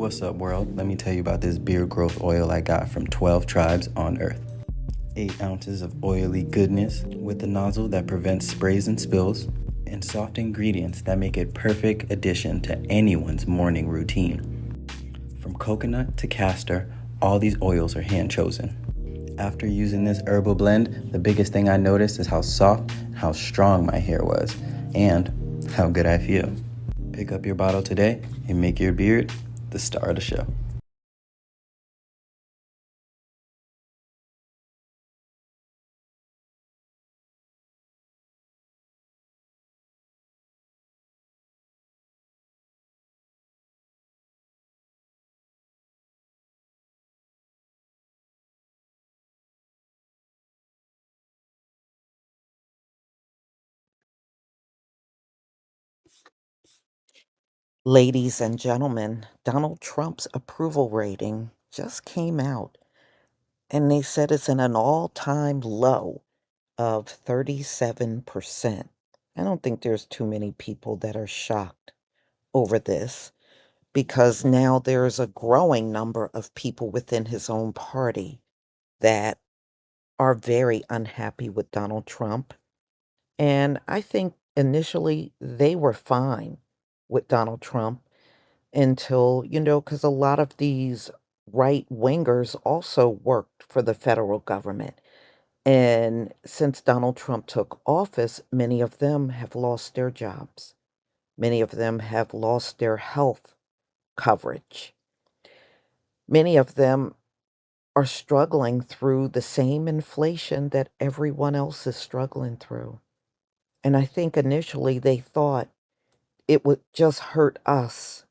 What's up, world? Let me tell you about this beard growth oil I got from 12 tribes on Earth. 8 ounces of oily goodness with a nozzle that prevents sprays and spills, and soft ingredients that make it perfect addition to anyone's morning routine. From coconut to castor, all these oils are hand chosen. After using this herbal blend, the biggest thing I noticed is how soft and how strong my hair was, and how good I feel. Pick up your bottle today and make your beard the star of the show. Ladies and gentlemen, Donald Trump's approval rating just came out, and they said it's in an all-time low of 37%. I don't think there's too many people that are shocked over this because now there's a growing number of people within his own party that are very unhappy with Donald Trump. And I think initially they were fine with Donald Trump until, because a lot of these right wingers also worked for the federal government. And since Donald Trump took office, many of them have lost their jobs. Many of them have lost their health coverage. Many of them are struggling through the same inflation that everyone else is struggling through. And I think initially they thought it would just hurt us.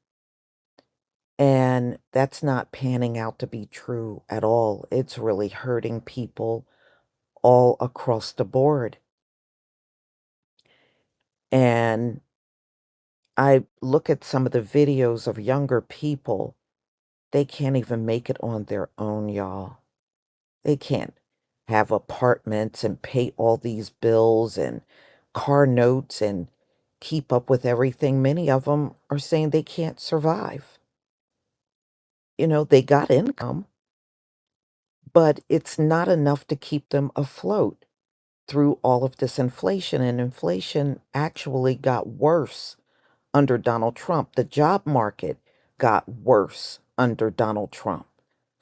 And that's not panning out to be true at all. It's really hurting people all across the board. And I look at some of the videos of younger people, they can't even make it on their own, y'all. They can't have apartments and pay all these bills and car notes and keep up with everything. Many of them are saying they can't survive. They got income, but it's not enough to keep them afloat through all of this inflation. And inflation actually got worse under Donald Trump. The job market got worse under Donald Trump.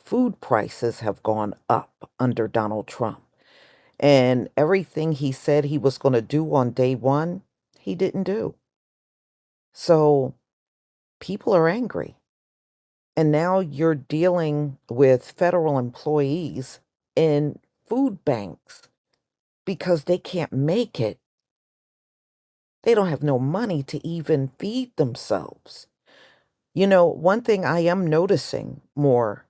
Food prices have gone up under Donald Trump. And everything he said he was going to do on day one, he didn't do. So people are angry. And now you're dealing with federal employees in food banks because they can't make it. They don't have no money to even feed themselves. One thing I am noticing more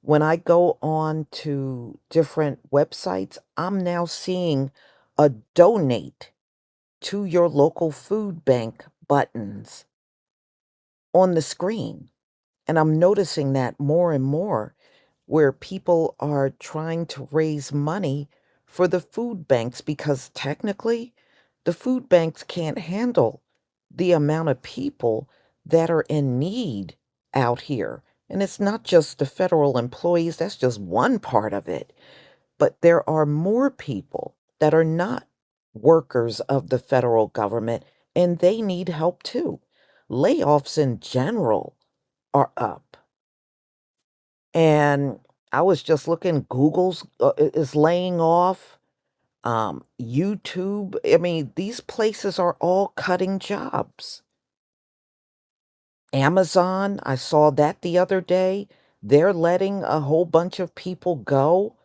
when I go on to different websites, I'm now seeing a donate to your local food bank buttons on the screen. And I'm noticing that more and more where people are trying to raise money for the food banks because technically the food banks can't handle the amount of people that are in need out here. And it's not just the federal employees, that's just one part of it. But there are more people that are not workers of the federal government and they need help too. Layoffs in general are up. And I was just looking, Google's is laying off, YouTube. I mean, these places are all cutting jobs. Amazon, I saw that the other day. They're letting a whole bunch of people go.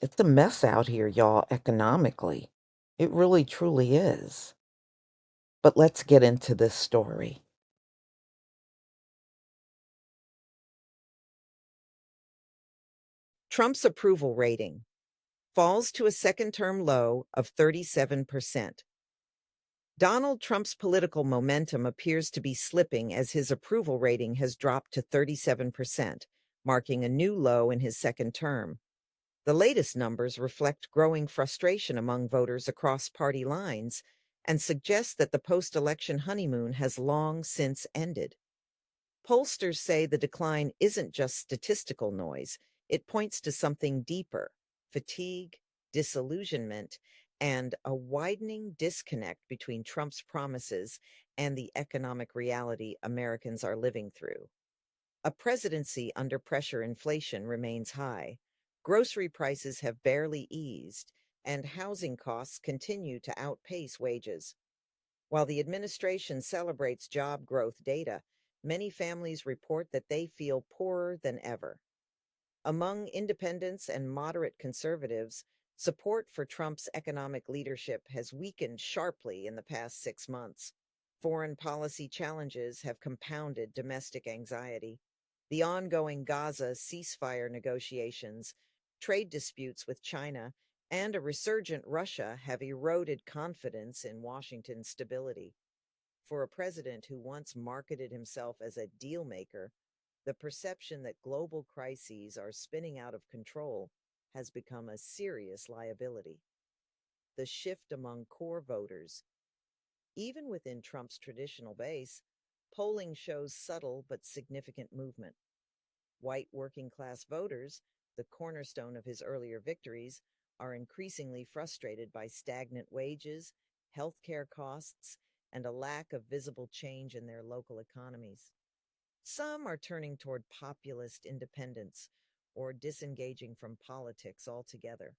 It's a mess out here, y'all, economically. It really, truly is. But let's get into this story. Trump's approval rating falls to a second-term low of 37%. Donald Trump's political momentum appears to be slipping as his approval rating has dropped to 37%, marking a new low in his second term. The latest numbers reflect growing frustration among voters across party lines and suggests that the post election honeymoon has long since ended. Pollsters say the decline isn't just statistical noise, it points to something deeper: fatigue, disillusionment, and a widening disconnect between Trump's promises and the economic reality Americans are living through. A presidency under pressure inflation remains high. Grocery prices have barely eased, and housing costs continue to outpace wages. While the administration celebrates job growth data, many families report that they feel poorer than ever. Among independents and moderate conservatives, support for Trump's economic leadership has weakened sharply in the past 6 months. Foreign policy challenges have compounded domestic anxiety. The ongoing Gaza ceasefire negotiations, trade disputes with China, and a resurgent Russia have eroded confidence in Washington's stability. For a president who once marketed himself as a deal maker, the perception that global crises are spinning out of control has become a serious liability. The shift among core voters, even within Trump's traditional base, polling shows subtle but significant movement. White working class voters, the cornerstone of his earlier victories, are increasingly frustrated by stagnant wages, healthcare costs, and a lack of visible change in their local economies. Some are turning toward populist independence or disengaging from politics altogether.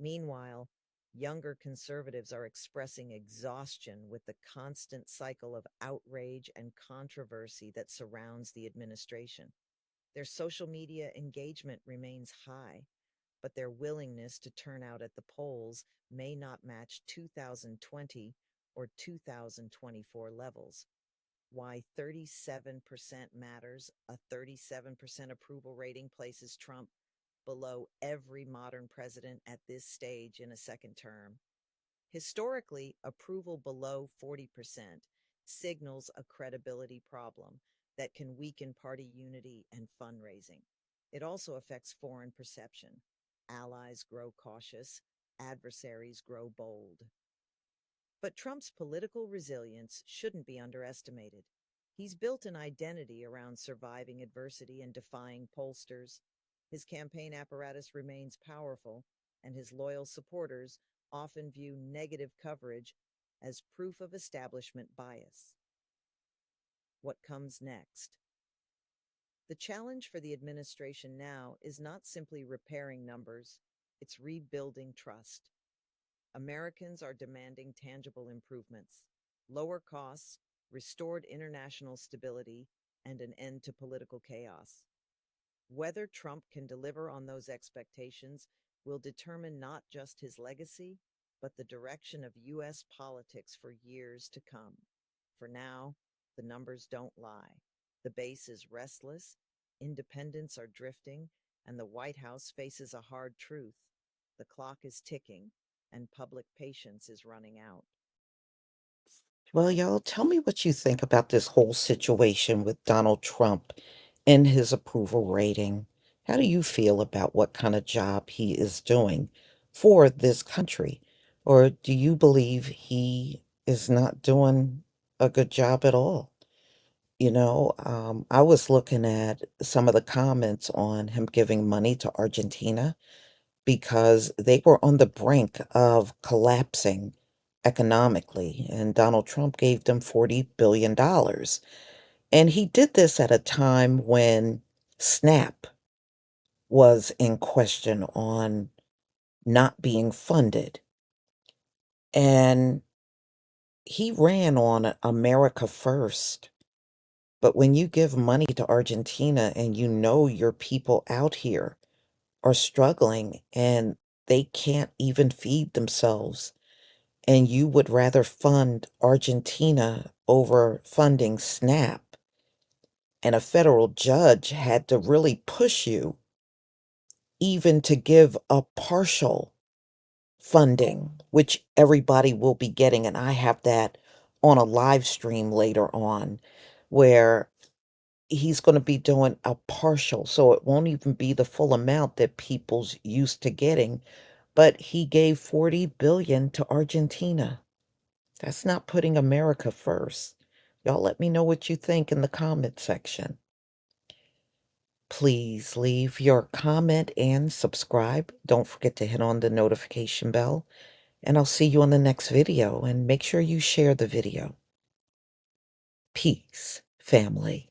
Meanwhile, younger conservatives are expressing exhaustion with the constant cycle of outrage and controversy that surrounds the administration. Their social media engagement remains high, but their willingness to turn out at the polls may not match 2020 or 2024 levels. Why 37% matters, a 37% approval rating places Trump below every modern president at this stage in a second term. Historically, approval below 40% signals a credibility problem that can weaken party unity and fundraising. It also affects foreign perception. Allies grow cautious, adversaries grow bold. But Trump's political resilience shouldn't be underestimated. He's built an identity around surviving adversity and defying pollsters. His campaign apparatus remains powerful, and his loyal supporters often view negative coverage as proof of establishment bias. What comes next? The challenge for the administration now is not simply repairing numbers, it's rebuilding trust. Americans are demanding tangible improvements: lower costs, restored international stability, and an end to political chaos. Whether Trump can deliver on those expectations will determine not just his legacy, but the direction of U.S. politics for years to come. For now, the numbers don't lie. The base is restless, independents are drifting, and the White House faces a hard truth: the clock is ticking, and public patience is running out. Well, y'all, tell me what you think about this whole situation with Donald Trump and his approval rating. How do you feel about what kind of job he is doing for this country? Or do you believe he is not doing a good job at all? I was looking at some of the comments on him giving money to Argentina because they were on the brink of collapsing economically, and Donald Trump gave them $40 billion. And he did this at a time when SNAP was in question on not being funded. And he ran on America First. But when you give money to Argentina and you know your people out here are struggling and they can't even feed themselves, and you would rather fund Argentina over funding SNAP, and a federal judge had to really push you even to give a partial funding, which everybody will be getting. And I have that on a live stream later on where he's going to be doing a partial. So it won't even be the full amount that people's used to getting. But he gave 40 billion to Argentina. That's not putting America first. Y'all let me know what you think in the comment section. Please leave your comment and subscribe. Don't forget to hit on the notification bell. And I'll see you on the next video. And make sure you share the video. Peace, family.